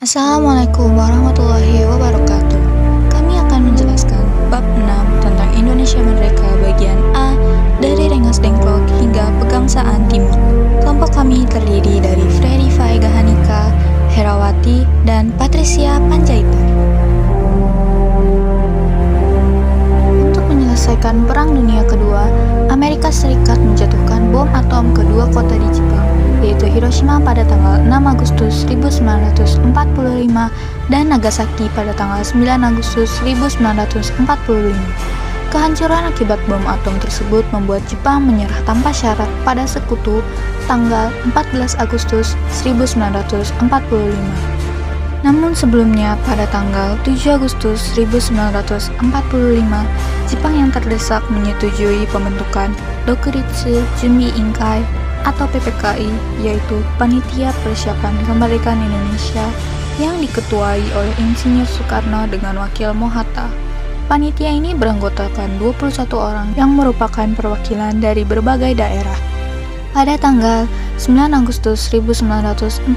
Assalamualaikum warahmatullahi wabarakatuh. Kami akan menjelaskan bab 6 tentang Indonesia Merdeka bagian A dari Rengas Dengklok hingga Pegangsaan Timur. Kelompok kami terdiri dari Freddy Faiga Hanika, Herawati, dan Patricia Panjaitan. Untuk menyelesaikan Perang Dunia Kedua, Amerika Serikat menjatuhkan bom atom kedua kota di Jepang, yaitu Hiroshima pada tanggal 6 Agustus 1945 dan Nagasaki pada tanggal 9 Agustus 1945. Kehancuran akibat bom atom tersebut membuat Jepang menyerah tanpa syarat pada Sekutu tanggal 14 Agustus 1945. Namun sebelumnya pada tanggal 7 Agustus 1945, Jepang yang terdesak menyetujui pembentukan Dokuritsu Junbi Inkai atau PPKI, yaitu Panitia Persiapan Kemerdekaan Indonesia yang diketuai oleh Insinyur Soekarno dengan Wakil Mohatta. Panitia ini beranggotakan 21 orang yang merupakan perwakilan dari berbagai daerah. Pada tanggal 9 Agustus 1945,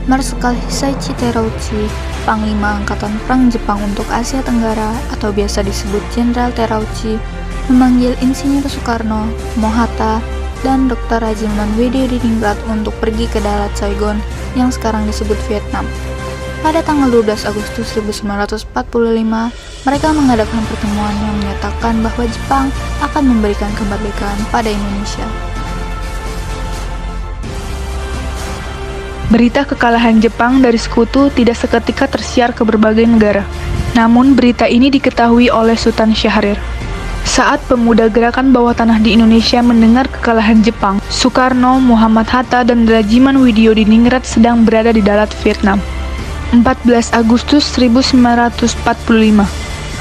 Marskal Hisaichi Terauchi, Panglima Angkatan Perang Jepang untuk Asia Tenggara atau biasa disebut Jenderal Terauchi, memanggil Insinyur Soekarno, Mohatta, dan Dr. Rajiman Widodiningrat untuk pergi ke darat Saigon yang sekarang disebut Vietnam. Pada tanggal 12 Agustus 1945, mereka mengadakan pertemuan yang menyatakan bahwa Jepang akan memberikan kemerdekaan pada Indonesia. Berita kekalahan Jepang dari Sekutu tidak seketika tersiar ke berbagai negara. Namun berita ini diketahui oleh Sultan Syahrir. Saat pemuda gerakan bawah tanah di Indonesia mendengar kekalahan Jepang, Soekarno, Muhammad Hatta, dan Rajiman Widodiningrat sedang berada di darat Vietnam. 14 Agustus 1945,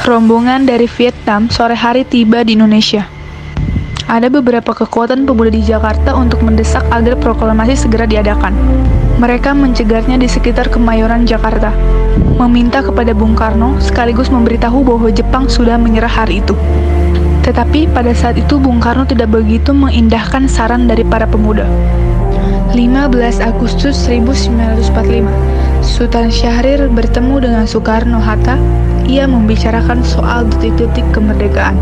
rombongan dari Vietnam sore hari tiba di Indonesia. Ada beberapa kekuatan pemuda di Jakarta untuk mendesak agar proklamasi segera diadakan. Mereka mencegatnya di sekitar Kemayoran, Jakarta, meminta kepada Bung Karno sekaligus memberitahu bahwa Jepang sudah menyerah hari itu. Tetapi pada saat itu Bung Karno tidak begitu mengindahkan saran dari para pemuda. 15 Agustus 1945, Sultan Syahrir bertemu dengan Soekarno-Hatta. Ia membicarakan soal detik-detik kemerdekaan.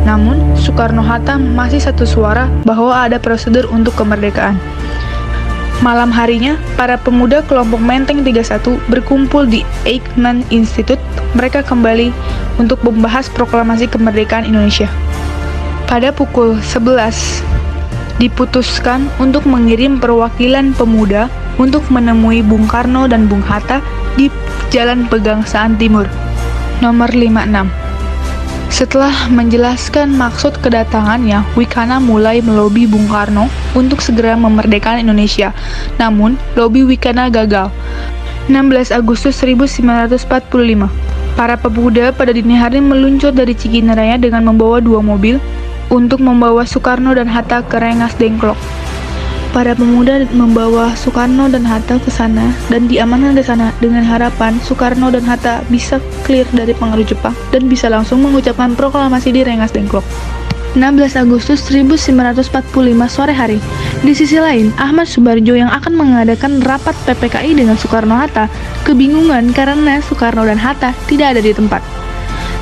Namun, Soekarno-Hatta masih satu suara bahwa ada prosedur untuk kemerdekaan. Malam harinya, para pemuda kelompok Menteng 31 berkumpul di Eichmann Institute. Mereka kembali untuk membahas proklamasi kemerdekaan Indonesia. Pada pukul 11, diputuskan untuk mengirim perwakilan pemuda untuk menemui Bung Karno dan Bung Hatta di Jalan Pegangsaan Timur, nomor 56. Setelah menjelaskan maksud kedatangannya, Wikana mulai melobi Bung Karno untuk segera memerdekakan Indonesia. Namun, lobi Wikana gagal. 16 Agustus 1945, para pemuda pada dini hari meluncur dari Cikinaraya dengan membawa 2 mobil untuk membawa Soekarno dan Hatta ke Rengas Dengklok. Para pemuda membawa Soekarno dan Hatta ke sana dan diamankan ke sana dengan harapan Soekarno dan Hatta bisa clear dari pengaruh Jepang dan bisa langsung mengucapkan proklamasi di Rengas Dengklok. 16 Agustus 1945 sore hari. Di sisi lain, Ahmad Subarjo yang akan mengadakan rapat PPKI dengan Soekarno-Hatta kebingungan karena Soekarno dan Hatta tidak ada di tempat.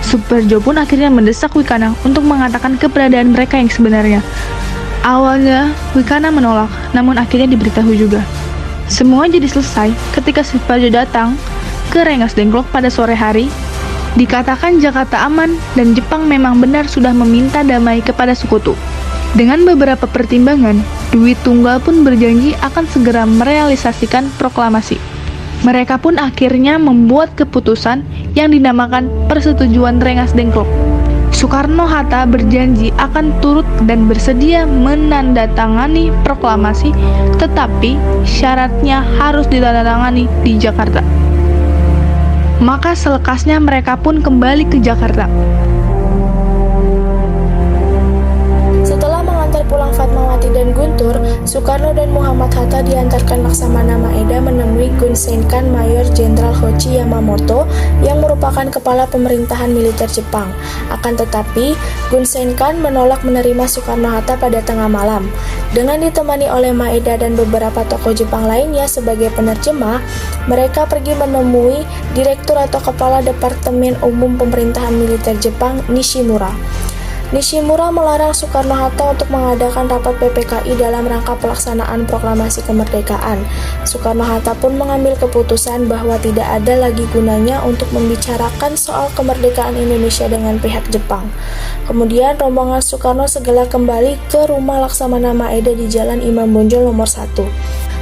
Subarjo pun akhirnya mendesak Wikana untuk mengatakan keberadaan mereka yang sebenarnya. Awalnya, Wikana menolak, namun akhirnya diberitahu juga. Semua jadi selesai ketika Subarjo datang ke Rengas Dengklok pada sore hari. Dikatakan Jakarta aman dan Jepang memang benar sudah meminta damai kepada Sekutu. Dengan beberapa pertimbangan, Dwi Tunggal pun berjanji akan segera merealisasikan proklamasi. Mereka pun akhirnya membuat keputusan yang dinamakan Persetujuan Rengas Dengklok. Soekarno-Hatta berjanji akan turut dan bersedia menandatangani proklamasi, tetapi syaratnya harus ditandatangani di Jakarta. Maka selekasnya mereka pun kembali ke Jakarta. Setelah mengantar pulang Fatmawati dan Guntur, Soekarno dan Muhammad Hatta diantarkan Laksamana Maeda menemui Gun Sen Kan Mayor Jenderal Hoichi Yamamoto yang merupakan kepala pemerintahan militer Jepang. Akan tetapi, Gun Sen Kan menolak menerima Soekarno-Hatta pada tengah malam. Dengan ditemani oleh Maeda dan beberapa tokoh Jepang lainnya sebagai penerjemah, mereka pergi menemui Direktur atau Kepala Departemen Umum Pemerintahan Militer Jepang, Nishimura. Nishimura melarang Soekarno-Hatta untuk mengadakan rapat PPKI dalam rangka pelaksanaan proklamasi kemerdekaan. Soekarno-Hatta pun mengambil keputusan bahwa tidak ada lagi gunanya untuk membicarakan soal kemerdekaan Indonesia dengan pihak Jepang. Kemudian rombongan Soekarno segera kembali ke rumah Laksamana Maeda di Jalan Imam Bonjol nomor 1.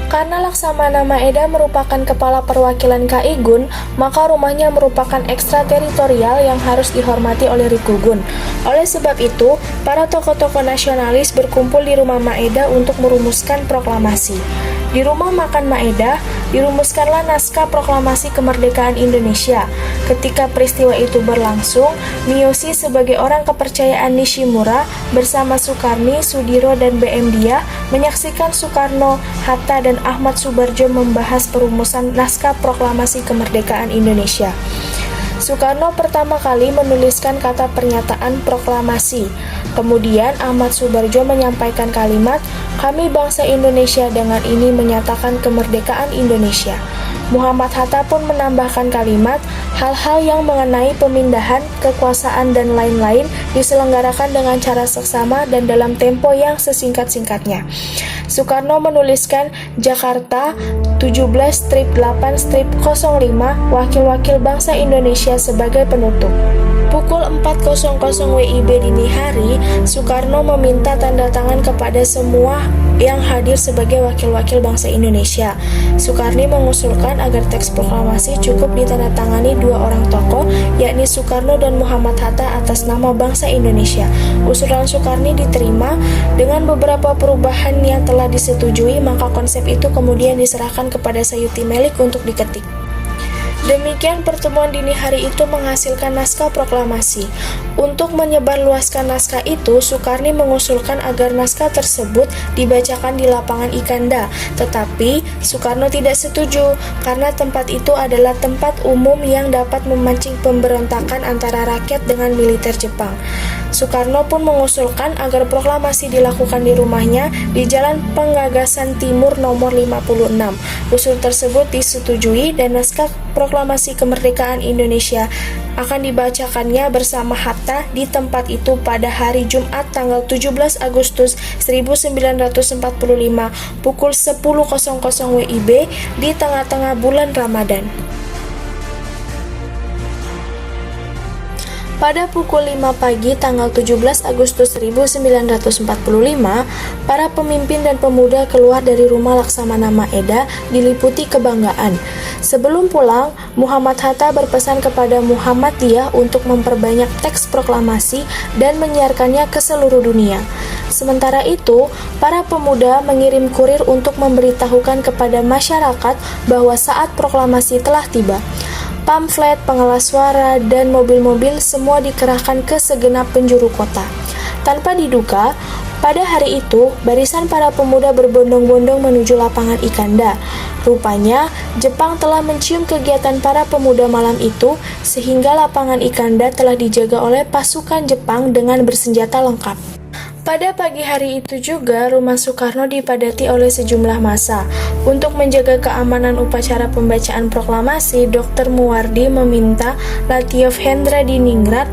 Karena Laksamana Maeda merupakan kepala perwakilan KI Gun, maka rumahnya merupakan ekstrateritorial yang harus dihormati oleh Rikugun. Oleh sebab itu, para tokoh-tokoh nasionalis berkumpul di rumah Maeda untuk merumuskan proklamasi. Di rumah makan Maeda, dirumuskanlah naskah proklamasi kemerdekaan Indonesia. Ketika peristiwa itu berlangsung, Miyoshi sebagai orang kepercayaan Nishimura bersama Sukarni, Sudiro, dan BM Dia menyaksikan Soekarno, Hatta, dan Ahmad Subarjo membahas perumusan naskah proklamasi kemerdekaan Indonesia. Soekarno pertama kali menuliskan kata pernyataan proklamasi. Kemudian Ahmad Subarjo menyampaikan kalimat, "Kami bangsa Indonesia dengan ini menyatakan kemerdekaan Indonesia." Muhammad Hatta pun menambahkan kalimat, "Hal-hal yang mengenai pemindahan, kekuasaan, dan lain-lain diselenggarakan dengan cara seksama dan dalam tempo yang sesingkat-singkatnya." Soekarno menuliskan Jakarta 17-8-05 Wakil-Wakil Bangsa Indonesia sebagai penutup. Pukul 4.00 WIB dini hari, Soekarno meminta tanda tangan kepada semua yang hadir sebagai wakil-wakil bangsa Indonesia. Soekarni mengusulkan agar teks proklamasi cukup ditandatangani dua orang tokoh, yakni Soekarno dan Muhammad Hatta atas nama bangsa Indonesia. Usulan Soekarni diterima dengan beberapa perubahan yang telah disetujui, maka konsep itu kemudian diserahkan kepada Sayuti Melik untuk diketik. Demikian pertemuan dini hari itu menghasilkan naskah proklamasi. Untuk menyebarluaskan naskah itu, Soekarni mengusulkan agar naskah tersebut dibacakan di lapangan Ikanda. Tetapi, Soekarno tidak setuju karena tempat itu adalah tempat umum yang dapat memancing pemberontakan antara rakyat dengan militer Jepang. Soekarno pun mengusulkan agar proklamasi dilakukan di rumahnya di Jalan Penggagasan Timur nomor 56. Usul tersebut disetujui dan naskah proklamasi kemerdekaan Indonesia akan dibacakannya bersama Hatta di tempat itu pada hari Jumat tanggal 17 Agustus 1945 pukul 10.00 WIB di tengah-tengah bulan Ramadan. Pada pukul 5 pagi tanggal 17 Agustus 1945, para pemimpin dan pemuda keluar dari rumah Laksamana Maeda diliputi kebanggaan. Sebelum pulang, Muhammad Hatta berpesan kepada Muhammad Dia untuk memperbanyak teks proklamasi dan menyiarkannya ke seluruh dunia. Sementara itu, para pemuda mengirim kurir untuk memberitahukan kepada masyarakat bahwa saat proklamasi telah tiba. Pamflet, pengeras suara, dan mobil-mobil semua dikerahkan ke segenap penjuru kota. Tanpa diduga, pada hari itu, barisan para pemuda berbondong-bondong menuju lapangan Ikanda. Rupanya, Jepang telah mencium kegiatan para pemuda malam itu, sehingga lapangan Ikanda telah dijaga oleh pasukan Jepang dengan bersenjata lengkap. Pada pagi hari itu juga, rumah Soekarno dipadati oleh sejumlah massa. Untuk menjaga keamanan upacara pembacaan proklamasi, Dr. Muwardi meminta Latief Hendra di Ningrat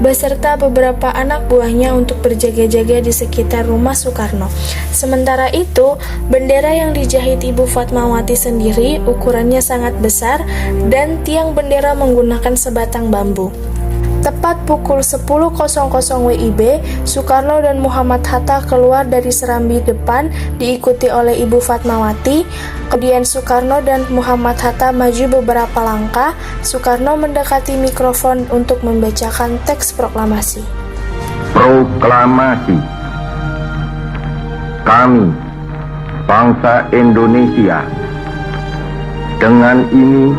beserta beberapa anak buahnya untuk berjaga-jaga di sekitar rumah Soekarno. Sementara itu, bendera yang dijahit Ibu Fatmawati sendiri ukurannya sangat besar dan tiang bendera menggunakan sebatang bambu. Tepat pukul 10.00 WIB, Soekarno dan Muhammad Hatta keluar dari serambi depan diikuti oleh Ibu Fatmawati. Kemudian Soekarno dan Muhammad Hatta maju beberapa langkah. Soekarno mendekati mikrofon untuk membacakan teks proklamasi. Proklamasi. Kami, bangsa Indonesia, dengan ini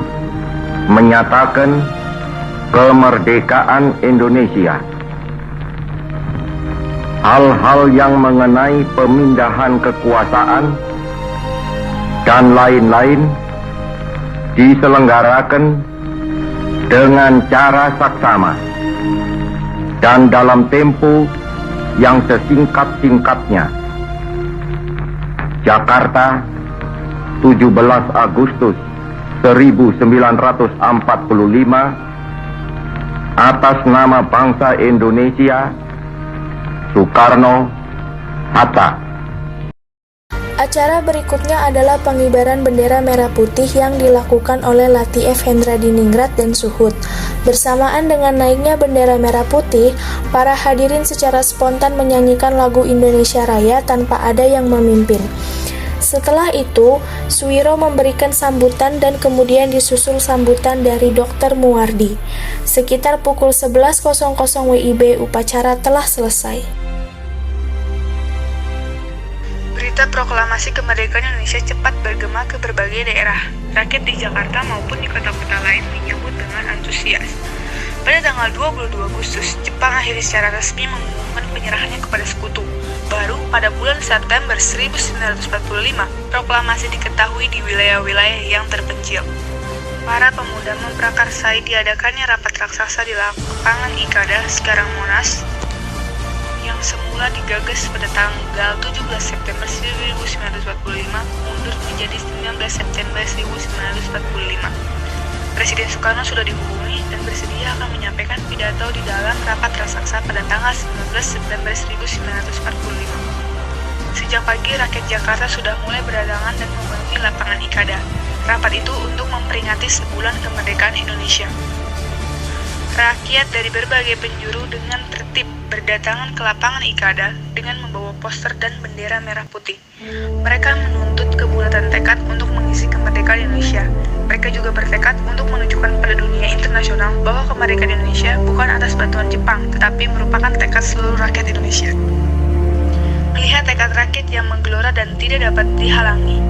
menyatakan kemerdekaan Indonesia. hal-hal yang mengenai pemindahan kekuasaan dan lain-lain diselenggarakan dengan cara saksama dan dalam tempo yang sesingkat-singkatnya. Jakarta, 17 Agustus 1945, atas nama bangsa Indonesia, Soekarno, Hatta. Acara berikutnya adalah pengibaran bendera merah putih yang dilakukan oleh Latief Hendradiningrat dan Suhut. Bersamaan dengan naiknya bendera merah putih, para hadirin secara spontan menyanyikan lagu Indonesia Raya tanpa ada yang memimpin. Setelah itu, Suwiro memberikan sambutan dan kemudian disusul sambutan dari Dr. Muwardi. Sekitar pukul 11.00 WIB upacara telah selesai. Berita proklamasi kemerdekaan Indonesia cepat bergema ke berbagai daerah. Rakyat di Jakarta maupun di kota-kota lain menyambut dengan antusias. Pada tanggal 22 Agustus, Jepang akhirnya secara resmi mengumumkan penyerahannya kepada sekutu. Baru pada bulan September 1945, proklamasi diketahui di wilayah-wilayah yang terpencil. Para pemuda memprakarsai diadakannya rapat raksasa di lapangan Ikada, sekarang Monas, yang semula digagas pada tanggal 17 September 1945 mundur menjadi 19 September 1945. Presiden Soekarno sudah dihubungi dan bersedia akan menyampaikan pidato di dalam rapat raksasa pada tanggal 19 September 1945. Sejak pagi, rakyat Jakarta sudah mulai berdatangan dan memenuhi lapangan Ikada. Rapat itu untuk memperingati sebulan kemerdekaan Indonesia. Rakyat dari berbagai penjuru dengan tertib berdatangan ke lapangan Ikada dengan membawa poster dan bendera merah putih. Mereka menuntut kebulatan tekad untuk mengisi kemerdekaan Indonesia. Mereka juga bertekad untuk menunjukkan pada dunia internasional bahwa kemerdekaan Indonesia bukan atas bantuan Jepang, tetapi merupakan tekad seluruh rakyat Indonesia. Melihat tekad rakyat yang menggelora dan tidak dapat dihalangi,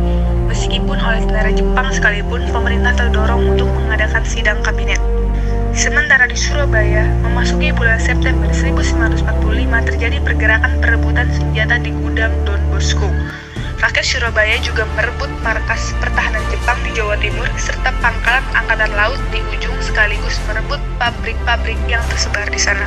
meskipun oleh tentara Jepang sekalipun, pemerintah terdorong untuk mengadakan sidang kabinet. Sementara di Surabaya, memasuki bulan September 1945 terjadi pergerakan perebutan senjata di gudang Don Bosco. Rakyat Surabaya juga merebut markas pertahanan Jepang di Jawa Timur serta pangkalan angkatan laut di ujung sekaligus merebut pabrik-pabrik yang tersebar di sana.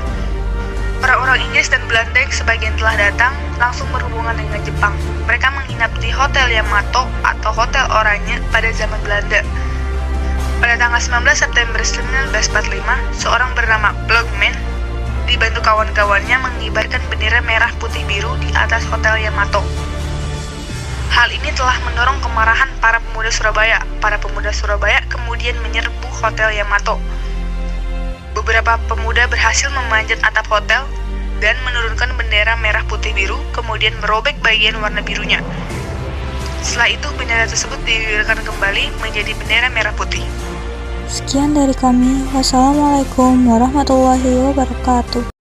Orang-orang Inggris dan Belanda yang sebagian telah datang langsung berhubungan dengan Jepang. Mereka menginap di Hotel Yamato atau Hotel Oranye pada zaman Belanda. Pada tanggal 19 September 1945, seorang bernama Blogman dibantu kawan-kawannya mengibarkan bendera merah putih biru di atas Hotel Yamato. Hal ini telah mendorong kemarahan para pemuda Surabaya. Para pemuda Surabaya kemudian menyerbu Hotel Yamato. Beberapa pemuda berhasil memanjat atap hotel dan menurunkan bendera merah putih biru, kemudian merobek bagian warna birunya. Setelah itu, bendera tersebut digigiurkan kembali menjadi bendera merah putih. Sekian dari kami. Wassalamualaikum warahmatullahi wabarakatuh.